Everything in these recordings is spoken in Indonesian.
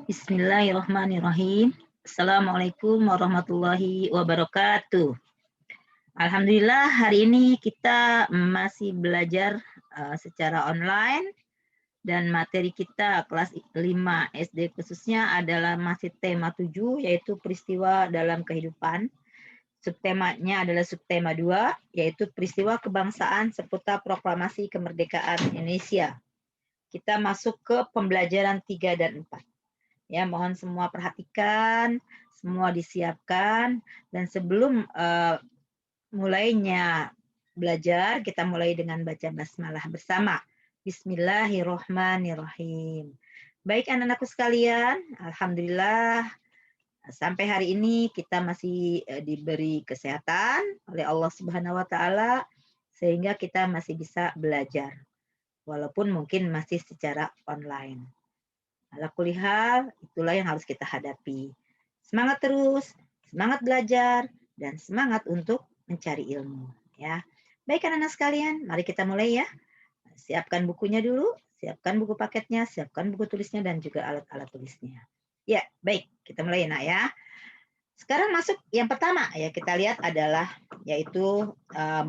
Bismillahirrahmanirrahim. Assalamualaikum warahmatullahi wabarakatuh. Alhamdulillah hari ini kita masih belajar secara online dan materi kita kelas 5 SD khususnya adalah masih tema 7 yaitu peristiwa dalam kehidupan. Subtemanya adalah subtema 2 yaitu peristiwa kebangsaan seputar proklamasi kemerdekaan Indonesia. Kita masuk ke pembelajaran 3 dan 4. Ya, mohon semua perhatikan, semua disiapkan, dan sebelum mulainya belajar, kita mulai dengan baca basmalah bersama. Bismillahirrohmanirrohim. Baik anak-anakku sekalian, Alhamdulillah sampai hari ini kita masih diberi kesehatan oleh Allah Subhanahu Wa Taala sehingga kita masih bisa belajar, walaupun mungkin masih secara online. Ala kulihal, itulah yang harus kita hadapi. Semangat terus, semangat belajar, dan semangat untuk mencari ilmu. Ya, baik anak-anak sekalian, mari kita mulai ya. Siapkan bukunya dulu, siapkan buku paketnya, siapkan buku tulisnya, dan juga alat-alat tulisnya. Ya, baik, kita mulai nak ya. Sekarang masuk yang pertama ya kita lihat adalah yaitu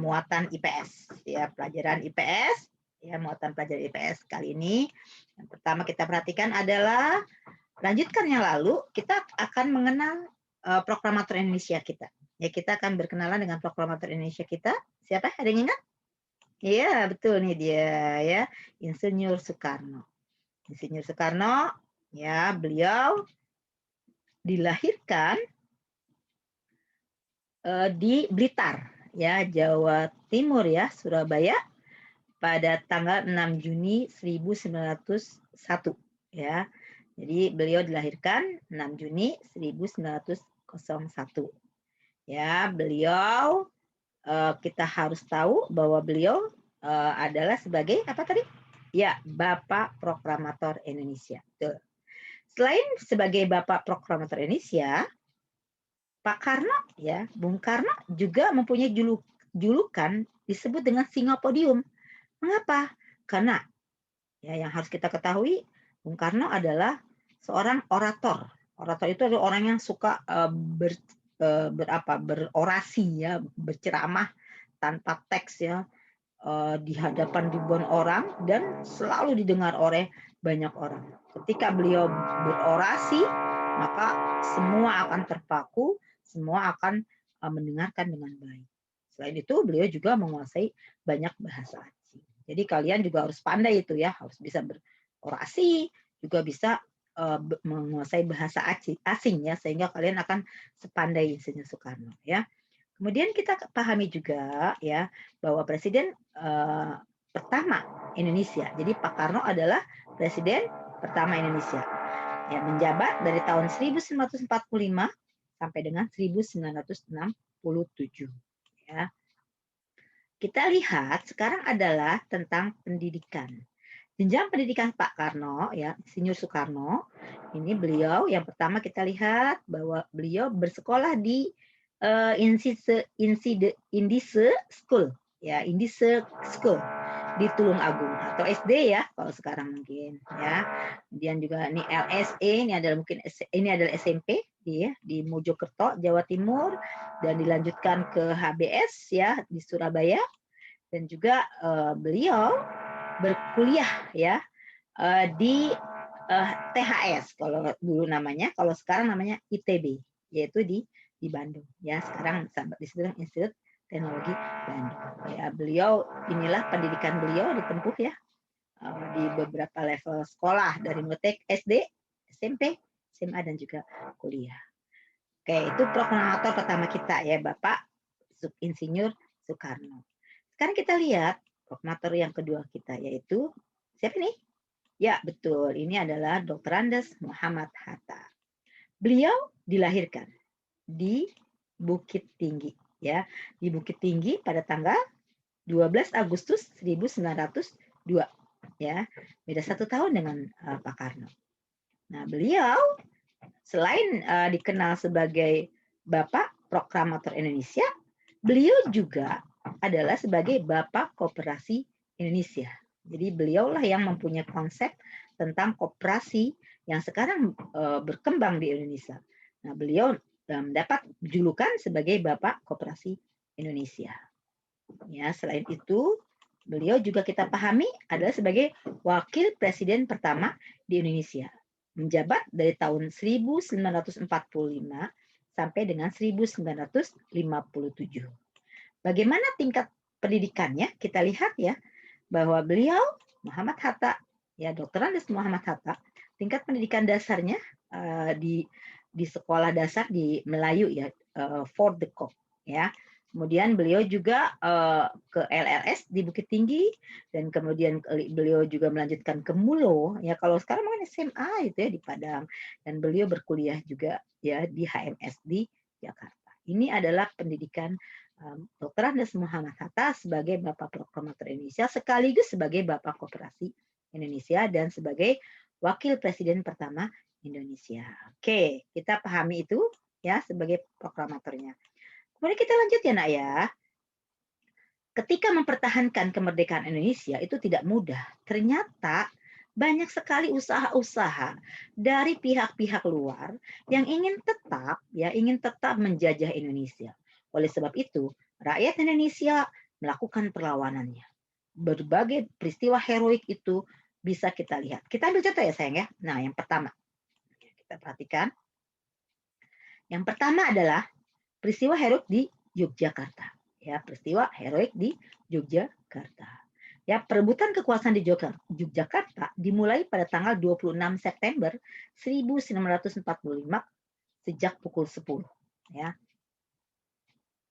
muatan IPS. Ya, pelajaran IPS. Ya, muatan pelajaran IPS kali ini yang pertama kita perhatikan adalah lanjutkan yang lalu kita akan mengenal proklamator Indonesia kita. Ya, kita akan berkenalan dengan proklamator Indonesia kita. Siapa? Ada yang ingat? Iya, betul nih dia ya, Insinyur Soekarno. Insinyur Soekarno, ya, beliau dilahirkan di Blitar, ya, Jawa Timur ya, Surabaya pada tanggal 6 Juni 1901 ya. Jadi beliau dilahirkan 6 Juni 1901. Ya, beliau kita harus tahu bahwa beliau adalah sebagai apa tadi? Ya, Bapak Proklamator Indonesia. Tuh. Selain sebagai Bapak Proklamator Indonesia, Pak Karno ya, Bung Karno juga mempunyai julukan disebut dengan Singa Podium. Mengapa? Karena ya yang harus kita ketahui, Bung Karno adalah seorang orator. Orator itu adalah orang yang suka berorasi ya, berceramah tanpa teks ya di hadapan ribuan orang dan selalu didengar oleh banyak orang. Ketika beliau berorasi, maka semua akan terpaku, semua akan mendengarkan dengan baik. Selain itu, beliau juga menguasai banyak bahasa asing. Jadi kalian juga harus pandai itu ya, harus bisa berorasi, juga bisa menguasai bahasa asing ya, sehingga kalian akan sepandai Insinyur Soekarno ya. Kemudian kita pahami juga ya bahwa presiden pertama Indonesia. Jadi Pak Karno adalah presiden pertama Indonesia. Ya, menjabat dari tahun 1945 sampai dengan 1967 ya. Kita lihat sekarang adalah tentang pendidikan. Jenjang pendidikan Pak Karno ya, Insinyur Soekarno, ini beliau yang pertama kita lihat bahwa beliau bersekolah di Indise School ya, Indise School di Tulung Agung atau SD ya kalau sekarang mungkin ya. Kemudian juga ini LSE, ini adalah mungkin ini adalah SMP ya di Mojokerto Jawa Timur dan dilanjutkan ke HBS ya di Surabaya dan juga beliau berkuliah ya di THS kalau dulu namanya, kalau sekarang namanya ITB yaitu di Bandung ya, sekarang disebut Institut Teknologi Bandung ya. Beliau inilah pendidikan beliau ditempuh ya di beberapa level sekolah dari mulai SD, SMP, SMA dan juga kuliah. Oke, itu proklamator pertama kita ya, Bapak Insinyur Soekarno. Sekarang kita lihat proklamator yang kedua kita yaitu siapa nih? Ya, betul. Ini adalah Dr. Andes Muhammad Hatta. Beliau dilahirkan di Bukit Tinggi ya, di Bukit Tinggi pada tanggal 12 Agustus 1902 ya. Beda 1 tahun dengan Pak Karno. Nah, beliau selain dikenal sebagai Bapak Proklamator Indonesia, beliau juga adalah sebagai Bapak Koperasi Indonesia. Jadi beliaulah yang mempunyai konsep tentang koperasi yang sekarang berkembang di Indonesia. Nah, beliau mendapat julukan sebagai Bapak Koperasi Indonesia. Ya, selain itu, beliau juga kita pahami adalah sebagai Wakil Presiden pertama di Indonesia, menjabat dari tahun 1945 sampai dengan 1957. Bagaimana tingkat pendidikannya? Kita lihat ya, bahwa beliau Muhammad Hatta, ya Dr. Andes Muhammad Hatta, tingkat pendidikan dasarnya di sekolah dasar di Melayu ya, Fort de Kock ya. Kemudian beliau juga ke LLS di Bukit Tinggi, dan kemudian beliau juga melanjutkan ke Mulo ya, kalau sekarang mungkin SMA itu ya di Padang, dan beliau berkuliah juga ya di HMS di Jakarta. Ini adalah pendidikan Dr. Andes Muhammad Hatta sebagai Bapak Proklamator Indonesia sekaligus sebagai Bapak Koperasi Indonesia dan sebagai Wakil Presiden pertama Indonesia. Oke, kita pahami itu ya sebagai proklamatornya. Kemudian kita lanjut ya nak ya. Ketika mempertahankan kemerdekaan Indonesia itu tidak mudah. Ternyata banyak sekali usaha-usaha dari pihak-pihak luar yang ingin tetap menjajah Indonesia. Oleh sebab itu, rakyat Indonesia melakukan perlawanannya. Berbagai peristiwa heroik itu bisa kita lihat. Kita ambil contoh ya sayang ya. Nah, yang pertama, kita perhatikan. Yang pertama adalah peristiwa heroik di Yogyakarta. Ya, peristiwa heroik di Yogyakarta. Ya, perebutan kekuasaan di Yogyakarta dimulai pada tanggal 26 September 1945 sejak pukul 10. Ya.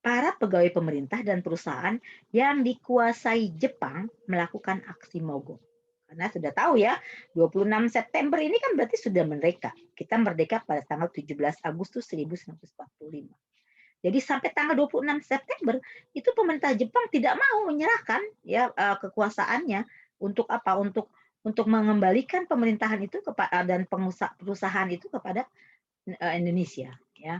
Para pegawai pemerintah dan perusahaan yang dikuasai Jepang melakukan aksi mogok. Karena sudah tahu ya, 26 September ini kan berarti sudah merdeka. Kita merdeka pada tanggal 17 Agustus 1945. Jadi sampai tanggal 26 September itu pemerintah Jepang tidak mau menyerahkan ya kekuasaannya untuk apa? Untuk mengembalikan pemerintahan itu kepada dan perusahaan itu kepada Indonesia ya.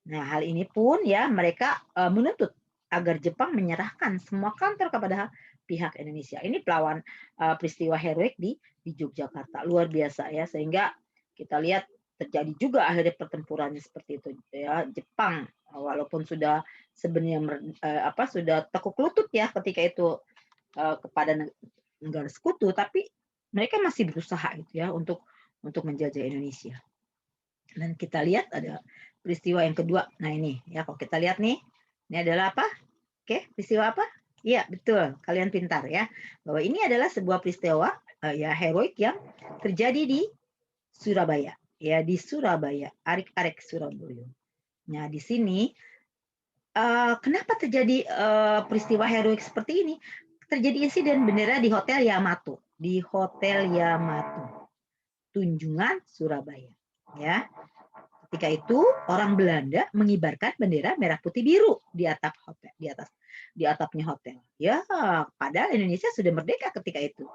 Nah, hal ini pun ya mereka menuntut agar Jepang menyerahkan semua kantor kepada pihak Indonesia. Ini peristiwa heroik di Yogyakarta, luar biasa ya, sehingga kita lihat terjadi juga akhirnya pertempurannya seperti itu ya. Jepang walaupun sudah sebenarnya sudah tekuk lutut ya ketika itu kepada negara sekutu, tapi mereka masih berusaha gitu ya untuk menjajah Indonesia. Dan kita lihat ada peristiwa yang kedua. Nah ini ya, kalau kita lihat nih, ini adalah apa? Oke, peristiwa apa? Iya betul, kalian pintar ya. Bahwa ini adalah sebuah peristiwa ya heroik yang terjadi di Surabaya. Ya di Surabaya, Arik-Arik Surabaya. Nah di sini kenapa terjadi peristiwa heroik seperti ini? Terjadi insiden bendera di Hotel Yamato, Tunjungan Surabaya. Ya, ketika itu orang Belanda mengibarkan bendera merah putih biru di atap hotel, di atapnya hotel. Ya, padahal Indonesia sudah merdeka ketika itu.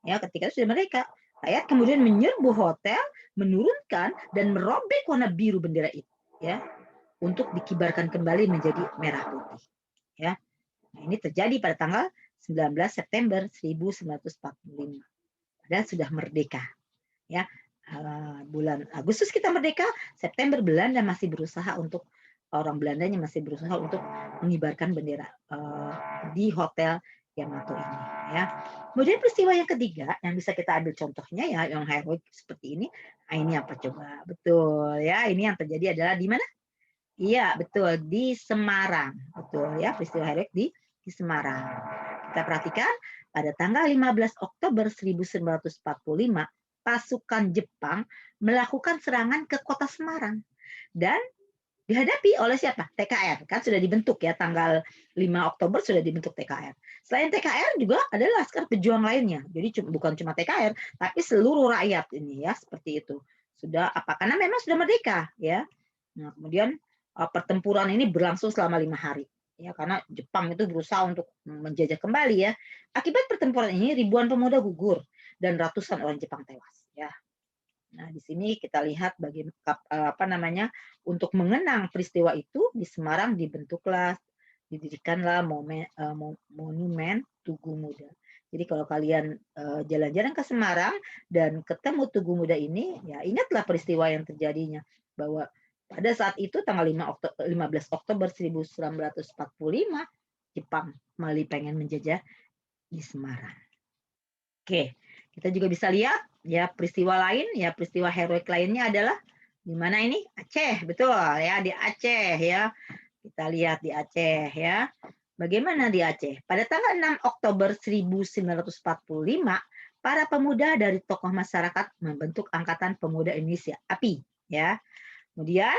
Ya, ketika itu sudah merdeka. Rakyat kemudian menyerbu hotel, menurunkan dan merobek warna biru bendera itu, ya, untuk dikibarkan kembali menjadi merah putih. Ya, nah, ini terjadi pada tanggal 19 September 1945. Padahal sudah merdeka. Ya, bulan Agustus kita merdeka, September Belanda masih berusaha untuk orang Belandanya masih berusaha untuk mengibarkan bendera di Hotel Yamato ini. Ya. Kemudian peristiwa yang ketiga yang bisa kita ambil contohnya ya, yang heroik seperti ini. Nah, ini apa coba? Betul ya, ini yang terjadi adalah di mana? Iya, betul, di Semarang. Betul ya, peristiwa heroik di Semarang. Kita perhatikan pada tanggal 15 Oktober 1945, pasukan Jepang melakukan serangan ke kota Semarang dan dihadapi oleh siapa? TKR. Kan sudah dibentuk ya, tanggal 5 Oktober sudah dibentuk TKR. Selain TKR juga ada laskar pejuang lainnya. Jadi bukan cuma TKR, tapi seluruh rakyat ini ya, seperti itu. Sudah apa? Karena memang sudah merdeka ya. Nah, kemudian pertempuran ini berlangsung selama 5 hari. Ya, karena Jepang itu berusaha untuk menjajah kembali ya. Akibat pertempuran ini ribuan pemuda gugur dan ratusan orang Jepang tewas ya. Nah, di sini kita lihat bagaimana untuk mengenang peristiwa itu di Semarang didirikanlah monumen Tugu Muda. Jadi kalau kalian jalan-jalan ke Semarang dan ketemu Tugu Muda ini, ya ingatlah peristiwa yang terjadinya bahwa pada saat itu tanggal 15 Oktober 1945 Jepang kembali pengen menjajah di Semarang. Oke, kita juga bisa lihat ya peristiwa lain, ya peristiwa heroik lainnya adalah di mana ini? Aceh, betul ya, di Aceh ya. Kita lihat di Aceh ya. Bagaimana di Aceh? Pada tanggal 6 Oktober 1945, para pemuda dari tokoh masyarakat membentuk Angkatan Pemuda Indonesia, API ya. Kemudian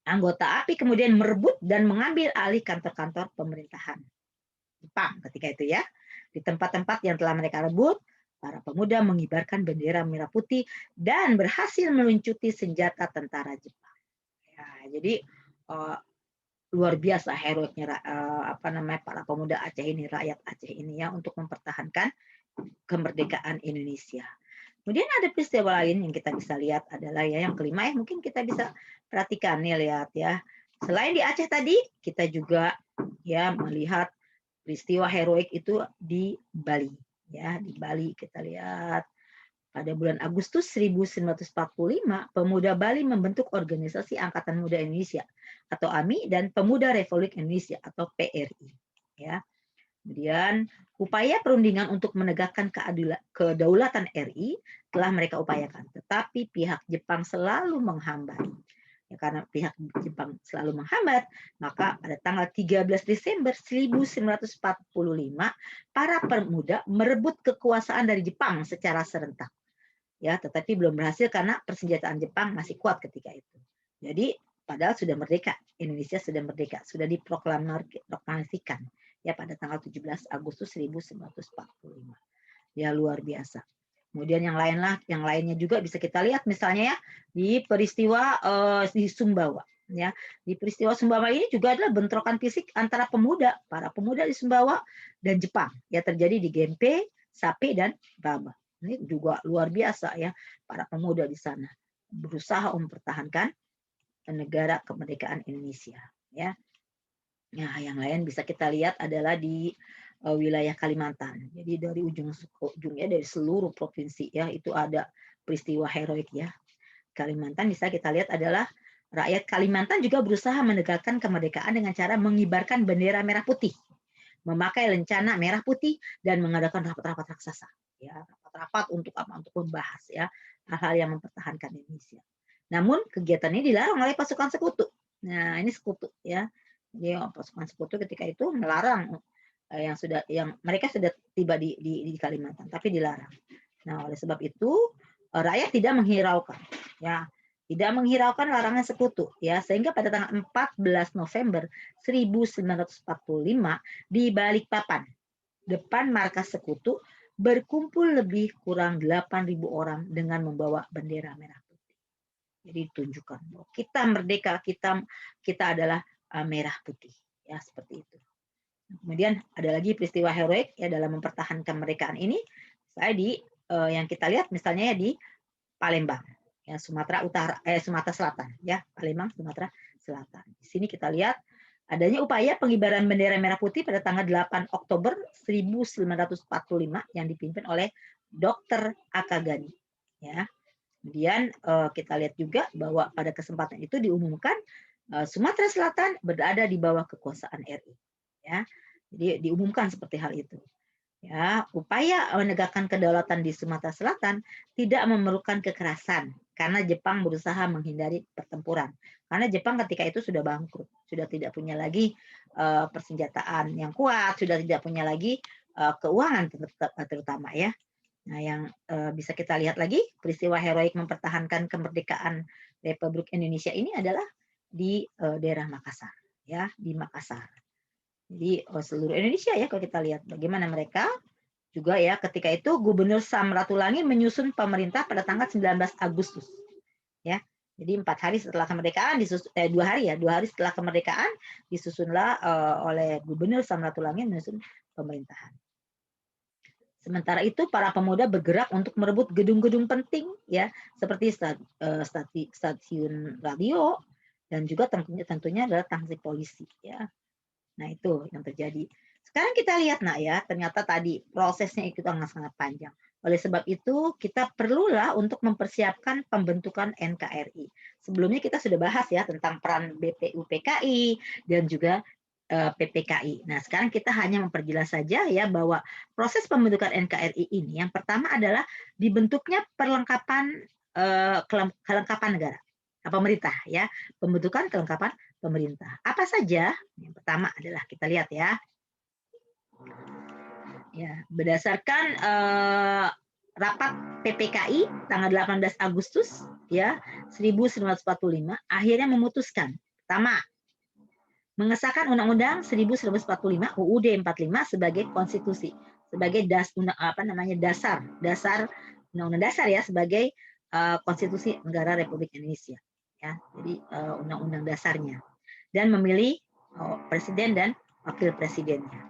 anggota API kemudian merebut dan mengambil alih kantor-kantor pemerintahan Jepang ketika itu ya. Di tempat-tempat yang telah mereka rebut, para pemuda mengibarkan bendera merah putih dan berhasil meluncuti senjata tentara Jepang. Ya, jadi luar biasa heroiknya para pemuda Aceh ini, rakyat Aceh ini ya untuk mempertahankan kemerdekaan Indonesia. Kemudian ada peristiwa lain yang kita bisa lihat adalah ya yang kelima ya mungkin kita bisa perhatikan nih lihat ya. Selain di Aceh tadi, kita juga ya melihat peristiwa heroik itu di Bali ya, di Bali kita lihat pada bulan Agustus 1945, pemuda Bali membentuk Organisasi Angkatan Muda Indonesia atau AMI dan Pemuda Republik Indonesia atau PRI. Ya. Kemudian upaya perundingan untuk menegakkan kedaulatan RI telah mereka upayakan, tetapi pihak Jepang selalu menghambat. Ya, karena pihak Jepang selalu menghambat, maka pada tanggal 13 Desember 1945, para pemuda merebut kekuasaan dari Jepang secara serentak. Ya, tetapi belum berhasil karena persenjataan Jepang masih kuat ketika itu. Jadi padahal sudah merdeka, Indonesia sudah merdeka, sudah diproklamasikan ya pada tanggal 17 Agustus 1945. Ya luar biasa. Kemudian yang lainnya juga bisa kita lihat misalnya ya di peristiwa di Sumbawa ya. Di peristiwa Sumbawa ini juga adalah bentrokan fisik antara para pemuda di Sumbawa dan Jepang ya terjadi di Genpe, Sapi dan Baba. Ini juga luar biasa ya para pemuda di sana berusaha mempertahankan negara kemerdekaan Indonesia ya. Nah, yang lain bisa kita lihat adalah di wilayah Kalimantan. Jadi dari ujung ke ujung ya dari seluruh provinsi ya itu ada peristiwa heroik ya. Kalimantan bisa kita lihat adalah rakyat Kalimantan juga berusaha menegakkan kemerdekaan dengan cara mengibarkan bendera merah putih, memakai lencana merah putih dan mengadakan rapat-rapat raksasa. Ya, rapat-rapat untuk apa? Untuk membahas ya hal-hal yang mempertahankan Indonesia. Namun kegiatan ini dilarang oleh pasukan sekutu. Nah, ini sekutu ya. Jadi pasukan sekutu ketika itu melarang yang mereka sudah tiba di Kalimantan, tapi dilarang. Nah, oleh sebab itu rakyat tidak menghiraukan, ya, tidak menghiraukan larangan sekutu, ya, sehingga pada tanggal 14 November 1945 di Balikpapan, depan markas sekutu, berkumpul lebih kurang 8.000 orang dengan membawa bendera merah putih. Jadi ditunjukkan bahwa kita merdeka, kita adalah merah putih, ya seperti itu. Kemudian ada lagi peristiwa heroik ya dalam mempertahankan kemerdekaan ini, saya yang kita lihat misalnya ya di Palembang, ya Sumatera Selatan, ya Palembang Sumatera Selatan. Di sini kita lihat adanya upaya pengibaran bendera merah putih pada tanggal 8 Oktober 1945 yang dipimpin oleh Dr. Akagani. Ya. Kemudian kita lihat juga bahwa pada kesempatan itu diumumkan Sumatera Selatan berada di bawah kekuasaan RI. Ya, jadi diumumkan seperti hal itu. Ya, upaya menegakkan kedaulatan di Sumatera Selatan tidak memerlukan kekerasan karena Jepang berusaha menghindari pertempuran. Karena Jepang ketika itu sudah bangkrut, sudah tidak punya lagi persenjataan yang kuat, sudah tidak punya lagi keuangan terutama ya. Nah, yang bisa kita lihat lagi peristiwa heroik mempertahankan kemerdekaan Republik Indonesia ini adalah di daerah Makassar, ya di Makassar. Jadi seluruh Indonesia ya kalau kita lihat bagaimana mereka juga ya ketika itu Gubernur Samratulangi menyusun pemerintah pada tanggal 19 Agustus ya. Jadi 4 hari setelah kemerdekaan 2 hari setelah kemerdekaan disusunlah oleh Gubernur Samratulangi menyusun pemerintahan. Sementara itu para pemuda bergerak untuk merebut gedung-gedung penting ya seperti stasiun radio dan juga tentunya adalah tangsi polisi ya. Nah, itu yang terjadi. Sekarang kita lihat nak ya, ternyata tadi prosesnya itu sangat panjang. Oleh sebab itu kita perlulah untuk mempersiapkan pembentukan NKRI. Sebelumnya kita sudah bahas ya tentang peran BPUPKI dan juga PPKI. Nah, sekarang kita hanya memperjelas saja ya bahwa proses pembentukan NKRI ini yang pertama adalah dibentuknya kelengkapan negara, pemerintah ya, pembentukan kelengkapan pemerintah. Apa saja? Yang pertama adalah kita lihat ya. Ya, berdasarkan rapat PPKI tanggal 18 Agustus ya 1945 akhirnya memutuskan pertama mengesahkan Undang-Undang 1945 UUD 45 sebagai konstitusi, sebagai dasar Undang-Undang dasar ya sebagai konstitusi negara Republik Indonesia ya. Jadi undang-undang dasarnya dan memilih presiden dan wakil presidennya.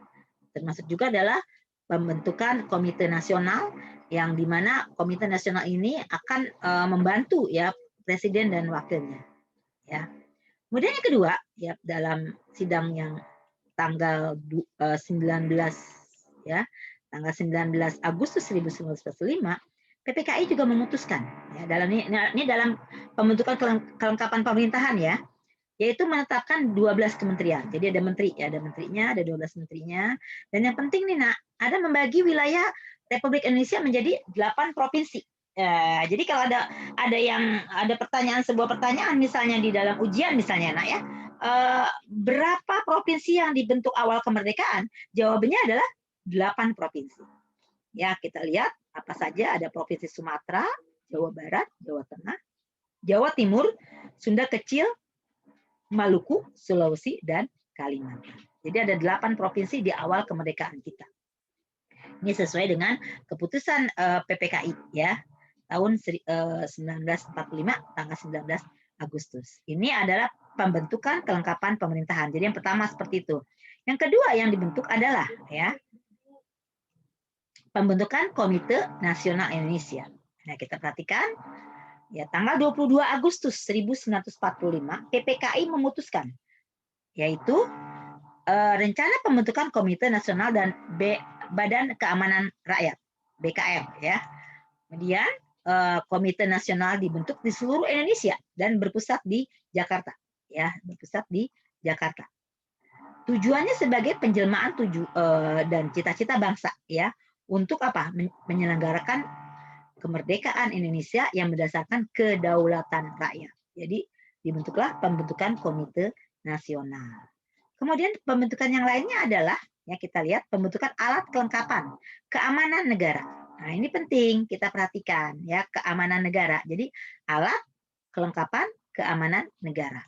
Termasuk juga adalah pembentukan komite nasional yang dimana komite nasional ini akan membantu ya presiden dan wakilnya ya. Kemudian yang kedua, ya dalam sidang yang tanggal 19 ya, tanggal 19 Agustus 1945, PPKI juga memutuskan ya ini dalam pembentukan kelengkapan pemerintahan ya, yaitu menetapkan 12 kementerian. Jadi ada menteri, ya, ada menterinya, ada 12 menterinya. Dan yang penting nih Nak, ada membagi wilayah Republik Indonesia menjadi 8 provinsi. Jadi kalau ada sebuah pertanyaan misalnya di dalam ujian misalnya Nak ya, berapa provinsi yang dibentuk awal kemerdekaan? Jawabannya adalah 8 provinsi. Ya, kita lihat apa saja, ada Provinsi Sumatera, Jawa Barat, Jawa Tengah, Jawa Timur, Sunda Kecil, Maluku, Sulawesi, dan Kalimantan. Jadi ada 8 provinsi di awal kemerdekaan kita. Ini sesuai dengan keputusan PPKI ya tahun 1945 tanggal 19 Agustus. Ini adalah pembentukan kelengkapan pemerintahan. Jadi yang pertama seperti itu. Yang kedua yang dibentuk adalah ya pembentukan Komite Nasional Indonesia. Nah, kita perhatikan ya tanggal 22 Agustus 1945 PPKI memutuskan yaitu rencana pembentukan Komite Nasional dan Badan Keamanan Rakyat BKR ya. Kemudian Komite Nasional dibentuk di seluruh Indonesia dan berpusat di Jakarta ya, berpusat di Jakarta. Tujuannya sebagai penjelmaan dan cita-cita bangsa ya untuk apa? Menyelenggarakan kemerdekaan Indonesia yang berdasarkan kedaulatan rakyat. Jadi dibentuklah pembentukan Komite Nasional. Kemudian pembentukan yang lainnya adalah ya kita lihat pembentukan alat kelengkapan keamanan negara. Nah, ini penting kita perhatikan ya, keamanan negara. Jadi alat kelengkapan keamanan negara.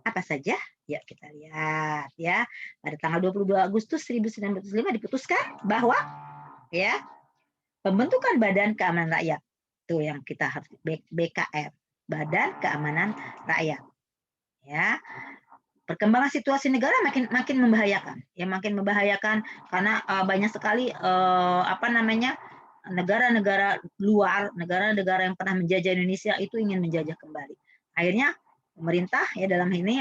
Apa saja? Ya, kita lihat ya. Pada tanggal 22 Agustus 1945 diputuskan bahwa ya pembentukan Badan Keamanan Rakyat. Itu yang kita harus BKR, Badan Keamanan Rakyat. Ya. Perkembangan situasi negara makin membahayakan. Ya, makin membahayakan karena banyak sekali negara-negara luar, negara-negara yang pernah menjajah Indonesia itu ingin menjajah kembali. Akhirnya pemerintah ya dalam ini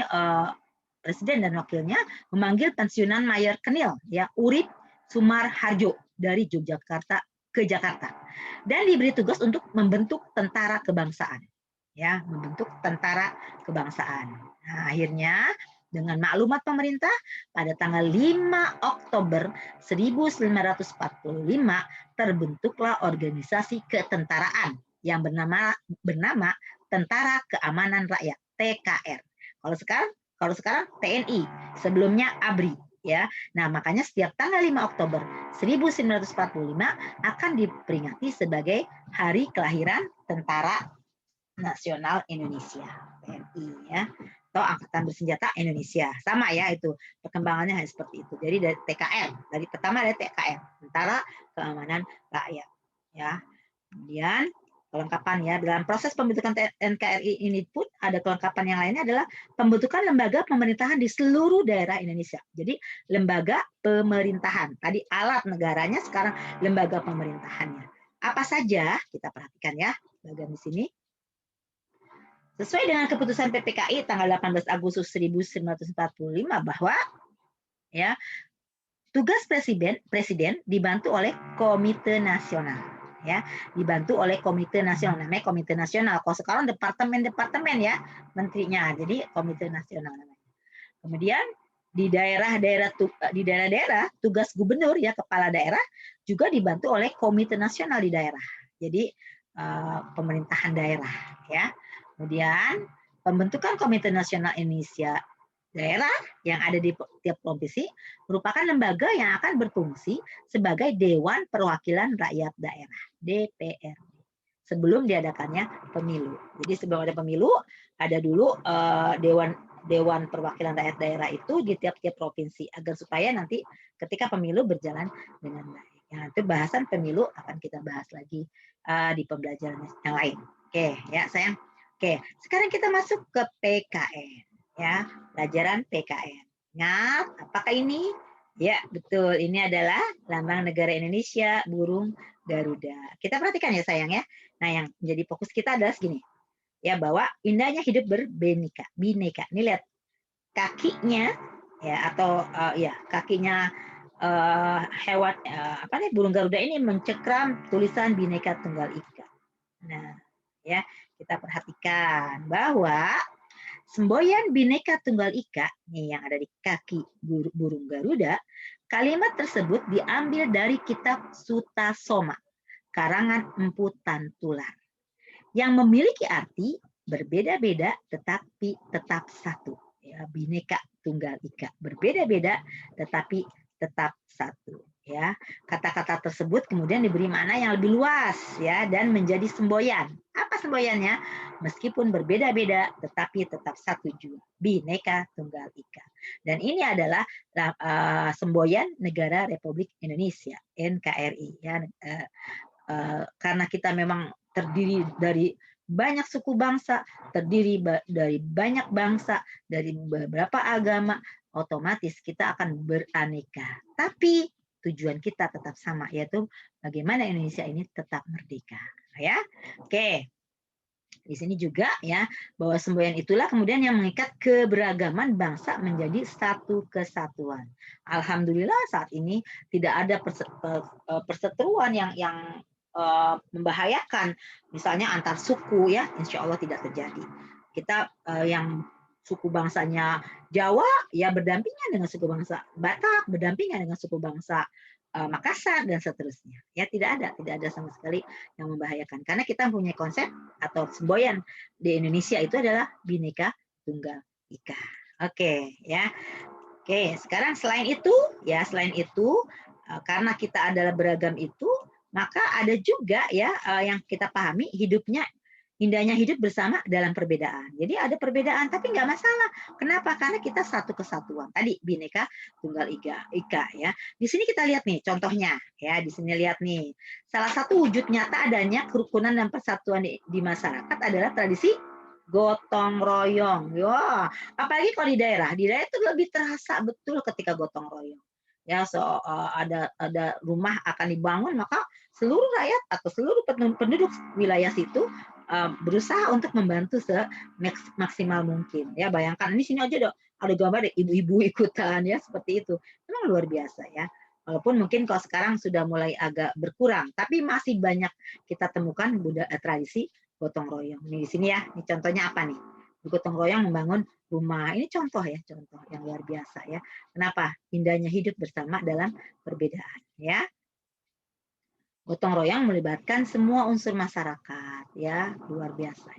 presiden dan wakilnya memanggil pensiunan Mayor Kenil ya Urip Sumarharjo dari Yogyakarta ke Jakarta dan diberi tugas untuk membentuk tentara kebangsaan ya, membentuk tentara kebangsaan. Nah, akhirnya dengan maklumat pemerintah pada tanggal 5 Oktober 1945 terbentuklah organisasi ketentaraan yang bernama Tentara Keamanan Rakyat TKR. Kalau sekarang TNI, sebelumnya ABRI ya. Nah, makanya setiap tanggal 5 Oktober 1945 akan diperingati sebagai hari kelahiran Tentara Nasional Indonesia TNI ya, atau Angkatan Bersenjata Indonesia. Sama ya, itu perkembangannya hanya seperti itu. Jadi dari TKR, dari pertama dari TKR, Tentara Keamanan Rakyat ya. Kemudian kelengkapan ya, dalam proses pembentukan NKRI ini pun ada kelengkapan yang lainnya adalah pembentukan lembaga pemerintahan di seluruh daerah Indonesia. Jadi lembaga pemerintahan. Tadi alat negaranya, sekarang lembaga pemerintahannya. Apa saja? Kita perhatikan ya, bagian di sini. Sesuai dengan keputusan PPKI tanggal 18 Agustus 1945 bahwa ya Tugas presiden dibantu oleh komite nasional, ya, dibantu oleh komite nasional, namanya komite nasional. Kalau sekarang departemen ya menterinya, jadi komite nasional namanya. Kemudian di daerah-daerah tugas gubernur ya, kepala daerah juga dibantu oleh komite nasional di daerah. Jadi pemerintahan daerah ya. Kemudian pembentukan komite nasional Indonesia daerah yang ada di tiap provinsi merupakan lembaga yang akan berfungsi sebagai Dewan Perwakilan Rakyat Daerah (DPRD) sebelum diadakannya pemilu. Jadi sebelum ada pemilu, ada dulu Dewan Perwakilan Rakyat Daerah itu di tiap-tiap provinsi agar supaya nanti ketika pemilu berjalan dengan baik. Nah, itu bahasan pemilu akan kita bahas lagi di pembelajaran yang lain. Oke, ya sayang. Oke, sekarang kita masuk ke PKN. Ya, pelajaran PKN. Ingat, apakah ini? Ya, betul. Ini adalah lambang negara Indonesia, burung Garuda. Kita perhatikan ya sayang ya. Nah, yang menjadi fokus kita adalah segini. Ya, bahwa indahnya hidup berbineka. Bineka. Ini lihat kakinya ya atau ya kakinya hewan apa nih burung Garuda ini mencekram tulisan Bhinneka Tunggal Ika. Nah, ya, kita perhatikan bahwa semboyan Bhinneka Tunggal Ika nih yang ada di kaki burung Garuda, kalimat tersebut diambil dari kitab Sutasoma, karangan Empu Tantular, yang memiliki arti berbeda-beda tetapi tetap satu. Ya, Bhinneka Tunggal Ika, berbeda-beda tetapi tetap satu. Ya, kata-kata tersebut kemudian diberi makna yang lebih luas ya dan menjadi semboyan. Apa semboyannya? Meskipun berbeda-beda tetapi tetap satu juga. Bhinneka Tunggal Ika. Dan ini adalah semboyan Negara Republik Indonesia (NKRI) ya. Karena kita memang terdiri dari banyak suku bangsa, terdiri dari banyak bangsa, dari beberapa agama, otomatis kita akan beraneka. Tapi tujuan kita tetap sama, yaitu bagaimana Indonesia ini tetap merdeka. Ya, oke. Di sini juga ya bahwa semboyan itulah kemudian yang mengikat keberagaman bangsa menjadi satu kesatuan. Alhamdulillah saat ini tidak ada perseteruan yang membahayakan, misalnya antar suku ya, insya Allah tidak terjadi. Kita yang suku bangsanya Jawa ya berdampingan dengan suku bangsa Batak, berdampingan dengan suku bangsa Makassar dan seterusnya. Ya tidak ada sama sekali yang membahayakan karena kita punya konsep atau semboyan di Indonesia itu adalah Bhinneka Tunggal Ika. Oke, ya. Oke, sekarang selain itu karena kita adalah beragam itu, maka ada juga ya yang kita pahami indahnya hidup bersama dalam perbedaan. Jadi ada perbedaan tapi nggak masalah. Kenapa? Karena kita satu kesatuan. Tadi Bhinneka Tunggal Ika ya. Di sini kita lihat nih contohnya ya. Di sini lihat nih. Salah satu wujud nyata adanya kerukunan dan persatuan di masyarakat adalah tradisi gotong royong. Wah, apalagi kalau di daerah itu lebih terasa betul ketika gotong royong. Ya, ada rumah akan dibangun maka seluruh rakyat atau seluruh penduduk wilayah situ berusaha untuk membantu semaksimal mungkin. Ya, bayangkan di sini aja ada gambar ibu-ibu ikutan ya seperti itu. Memang luar biasa ya. Walaupun mungkin kalau sekarang sudah mulai agak berkurang, tapi masih banyak kita temukan tradisi gotong royong. Nih di sini ya, ini contohnya apa nih? Gotong royong membangun rumah. Ini contoh yang luar biasa ya. Kenapa? Indahnya hidup bersama dalam perbedaan ya. Gotong royong melibatkan semua unsur masyarakat ya, luar biasa.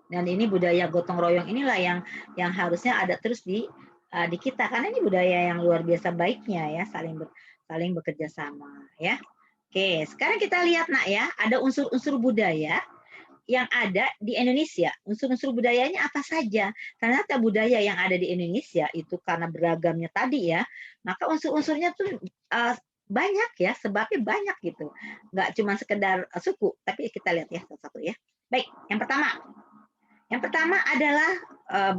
Dan ini budaya gotong royong inilah yang harusnya ada terus di kita karena ini budaya yang luar biasa baiknya ya, saling bekerja sama ya. Oke, sekarang kita lihat nak ya, ada unsur-unsur budaya yang ada di Indonesia. Unsur-unsur budayanya apa saja? Ternyata budaya yang ada di Indonesia itu karena beragamnya tadi ya, maka unsur-unsurnya tuh banyak ya, sebabnya banyak gitu. Nggak cuma sekedar suku, tapi kita lihat ya satu-satu ya. Baik, yang pertama adalah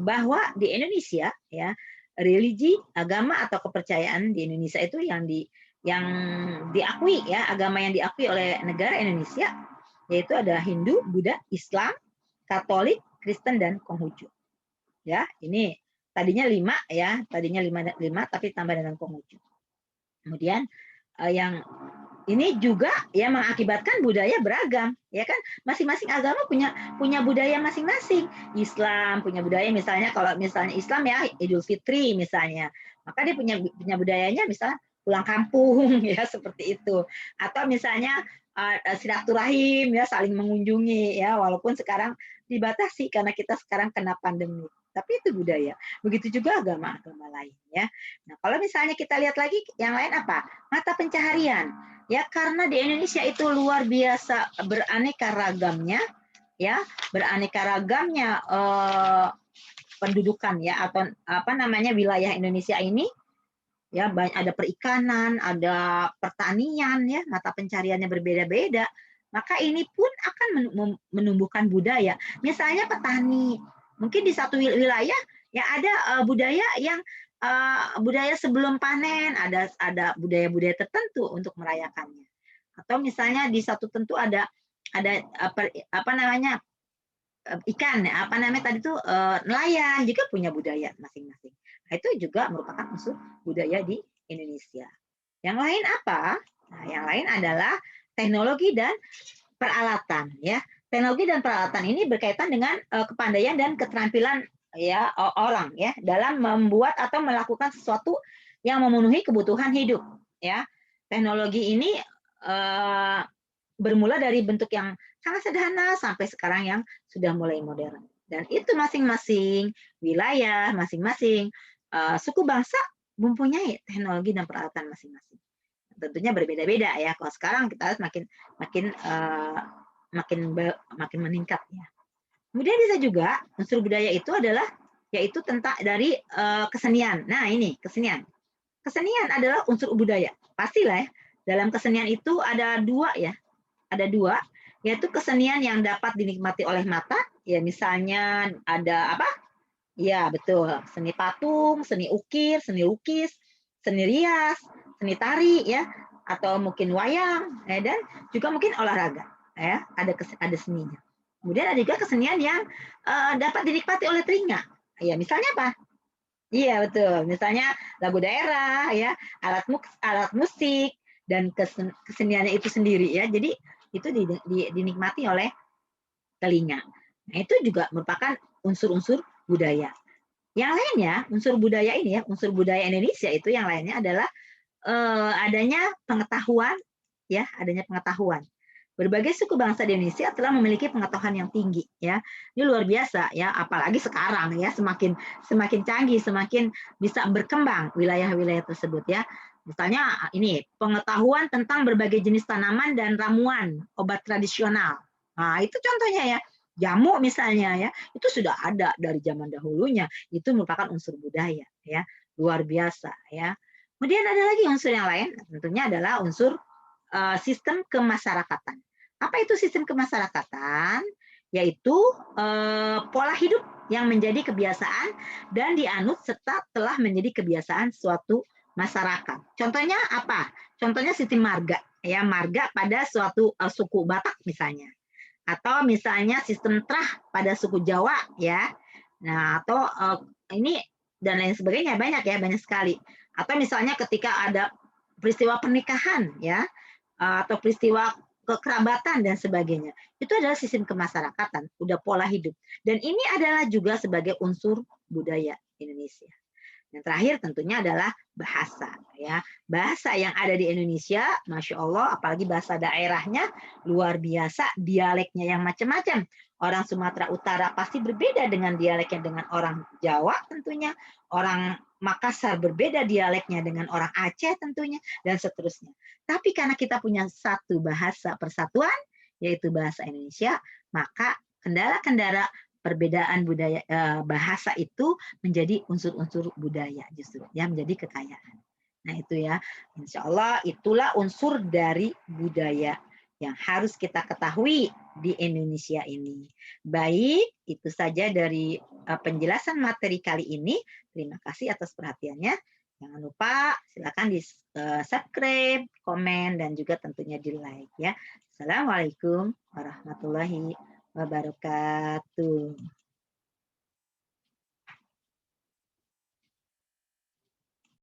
bahwa di Indonesia ya, religi, agama atau kepercayaan di Indonesia itu yang diakui ya, agama yang diakui oleh negara Indonesia yaitu ada Hindu, Buddha, Islam, Katolik, Kristen dan Konghucu. Ya, ini tadinya 5 ya, tadinya 5 tapi tambah dengan Konghucu. Kemudian yang ini juga ya mengakibatkan budaya beragam, ya kan? Masing-masing agama punya punya budaya masing-masing. Islam punya budaya misalnya kalau misalnya Islam ya Idul Fitri misalnya, maka dia punya budayanya misalnya pulang kampung ya seperti itu. Atau misalnya silaturahim ya saling mengunjungi ya walaupun sekarang dibatasi karena kita sekarang kena pandemi. Tapi itu budaya. Begitu juga agama-agama lain ya. Nah, kalau misalnya kita lihat lagi yang lain apa? Mata pencaharian. Ya, karena di Indonesia itu luar biasa beraneka ragamnya, ya, beraneka ragamnya pendudukan ya atau apa namanya wilayah Indonesia ini ya ada perikanan, ada pertanian ya, mata pencariannya berbeda-beda. Maka ini pun akan menumbuhkan budaya. Misalnya petani, mungkin di satu wilayah ya ada budaya yang budaya sebelum panen, ada budaya-budaya tertentu untuk merayakannya. Atau misalnya di satu tentu ada apa namanya ikan apa namanya tadi tuh nelayan juga punya budaya masing-masing. Nah, itu juga merupakan unsur budaya di Indonesia. Yang lain apa? Nah, yang lain adalah teknologi dan peralatan ya. Teknologi dan peralatan ini berkaitan dengan kepandaian dan keterampilan ya orang ya dalam membuat atau melakukan sesuatu yang memenuhi kebutuhan hidup ya. Teknologi ini bermula dari bentuk yang sangat sederhana sampai sekarang yang sudah mulai modern. Dan itu masing-masing wilayah, masing-masing suku bangsa mempunyai teknologi dan peralatan masing-masing. Tentunya berbeda-beda ya. Kalau sekarang kita lihat makin makin makin meningkat ya. Kemudian bisa juga unsur budaya itu adalah yaitu tentang dari kesenian. Nah ini kesenian. Kesenian adalah unsur budaya. Pastilah ya. Dalam kesenian itu ada dua ya. Ada dua, yaitu kesenian yang dapat dinikmati oleh mata. Ya misalnya ada apa? Ya betul. Seni patung, seni ukir, seni lukis, seni rias, seni tari ya, atau mungkin wayang ya, dan juga mungkin olahraga ya. Ada seninya. Kemudian ada juga kesenian yang dapat dinikmati oleh telinga. Ya misalnya apa? Iya betul. Misalnya lagu daerah ya, alat musik dan keseniannya itu sendiri ya. Jadi itu dinikmati oleh telinga. Nah, itu juga merupakan unsur-unsur budaya. Yang lainnya, unsur budaya ini ya, unsur budaya Indonesia itu yang lainnya adalah adanya pengetahuan ya, adanya pengetahuan. Berbagai suku bangsa di Indonesia telah memiliki pengetahuan yang tinggi ya. Ini luar biasa ya, apalagi sekarang ya semakin semakin canggih, semakin bisa berkembang wilayah-wilayah tersebut ya. Misalnya ini pengetahuan tentang berbagai jenis tanaman dan ramuan obat tradisional. Nah, itu contohnya ya. Jamu misalnya ya, itu sudah ada dari zaman dahulunya. Itu merupakan unsur budaya ya. Luar biasa ya. Kemudian ada lagi unsur yang lain, tentunya adalah unsur sistem kemasyarakatan. Apa itu sistem kemasyarakatan? Yaitu pola hidup yang menjadi kebiasaan dan dianut serta telah menjadi kebiasaan suatu masyarakat. Contohnya apa? Contohnya sistem marga, ya marga pada suatu suku Batak misalnya, atau misalnya sistem trah pada suku Jawa, ya. Nah, atau ini dan lain sebagainya banyak ya, banyak sekali. Atau misalnya ketika ada peristiwa pernikahan, ya, atau peristiwa kekerabatan dan sebagainya. Itu adalah sistem kemasyarakatan, udah pola hidup. Dan ini adalah juga sebagai unsur budaya Indonesia. Yang terakhir tentunya adalah bahasa, ya. Bahasa yang ada di Indonesia, Masya Allah, apalagi bahasa daerahnya luar biasa, dialeknya yang macam-macam. Orang Sumatera Utara pasti berbeda dengan dialeknya dengan orang Jawa tentunya, orang Makassar berbeda dialeknya dengan orang Aceh tentunya, dan seterusnya. Tapi karena kita punya satu bahasa persatuan, yaitu bahasa Indonesia, maka kendala-kendala perbedaan budaya bahasa itu menjadi unsur-unsur budaya justru ya menjadi kekayaan. Nah itu ya, insya Allah itulah unsur dari budaya yang harus kita ketahui di Indonesia ini. Baik, itu saja dari penjelasan materi kali ini. Terima kasih atas perhatiannya. Jangan lupa silakan di subscribe, komen, dan juga tentunya di like ya. Assalamualaikum warahmatullahi wabarakatuh.